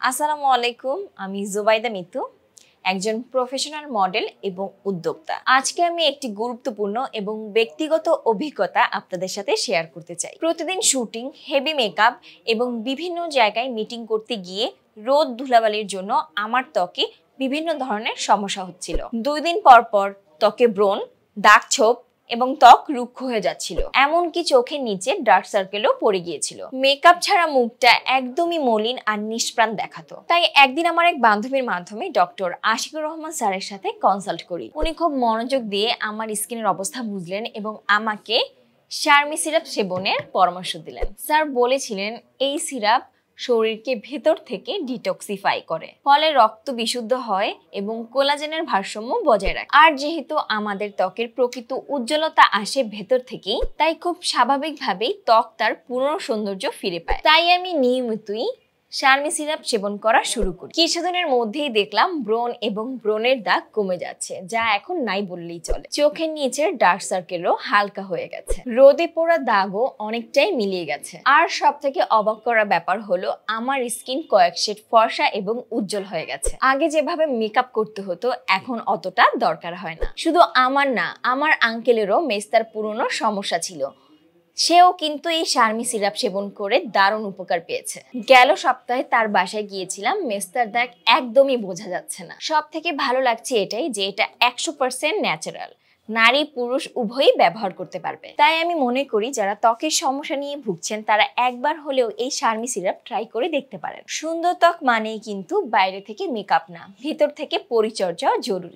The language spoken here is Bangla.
আসসালামু আলাইকুম, আমি জুবাইদা মিতু, একজন প্রফেশনাল মডেল এবং উদ্যোক্তা। আজকে আমি একটি গুরুত্বপূর্ণ এবং ব্যক্তিগত অভিজ্ঞতা আপনাদের সাথে শেয়ার করতে চাই। প্রতিদিন শুটিং, হেভি মেকআপ এবং বিভিন্ন জায়গায় মিটিং করতে গিয়ে রোদ ধুলাবালির জন্য আমার ত্বকে বিভিন্ন ধরনের সমস্যা হচ্ছিল। 2 দিন পর পর ত্বকে ব্রণ, দাগ ছোপ এবং ত্বক রুক্ষ হয়ে যাচ্ছিল। এমনকি চোখের নিচে ডার্ক সার্কেলও পড়ে গিয়েছিল। মেকআপ ছাড়া মুখটা একদমই মলিন আর নিষ্প্রাণ দেখাতো। তাই একদিন আমার এক বান্ধবীর মাধ্যমে ডক্টর আশিকুর রহমান স্যারের সাথে কনসাল্ট করি। উনি খুব মনোযোগ দিয়ে আমার স্কিনের অবস্থা বুঝলেন এবং আমাকে শার্মি সিরাপ সেবনের পরামর্শ দিলেন। স্যার বলেছিলেন এই সিরাপ শরীরকে ভেতর থেকে ডিটক্সিফাই করে, ফলে রক্ত বিশুদ্ধ হয় এবং কোলাজেনের ভারসাম্য বজায় রাখে। আর যেহেতু আমাদের ত্বকের প্রকৃত উজ্জ্বলতা আসে ভেতর থেকেই, তাই খুব স্বাভাবিকভাবেই ত্বক তার পুরনো সৌন্দর্য ফিরে পায়। তাই আমি নিয়মিতই শার্মি সিরাপ সেবন করা শুরু করি। কিছুদিনের মধ্যেই দেখলাম ব্রণ এবং ব্রণের দাগ কমে যাচ্ছে, যা এখন নাই বললেই চলে। চোখের নিচের ডার্ক সার্কেলও হালকা হয়ে গেছে, রোদে পোড়া দাগও অনেকটাই মিলিয়ে গেছে। আর সব থেকে অবাক করা ব্যাপার হলো আমার স্কিন কয়েক শেড ফর্সা এবং উজ্জ্বল হয়ে গেছে। আগে যেভাবে মেকআপ করতে হতো এখন অতটা দরকার হয় না। শুধু আমার না, আমার আঙ্কেলেরও মেস্তার পুরনো সমস্যা ছিল, সেও কিন্তু এই শার্মি সিরাপ সেবন করে দারুণ উপকার পেয়েছে। গেল সপ্তাহে তার বাসায় গিয়েছিলাম, মেস্তার দাগ একদমই বোঝা যাচ্ছে না। সব থেকে ভালো লাগছে এটাই যে এটা 100% ন্যাচারাল, নারী পুরুষ উভয়ই ব্যবহার করতে পারবে। তাই আমি মনে করি যারা ত্বকের সমস্যা নিয়ে ভুগছেন তারা একবার হলেও এই শার্মি সিরাপ ট্রাই করে দেখতে পারেন। সুন্দর ত্বক মানেই কিন্তু বাইরে থেকে মেকআপ না, ভিতর থেকে পরিচর্যাও জরুরি।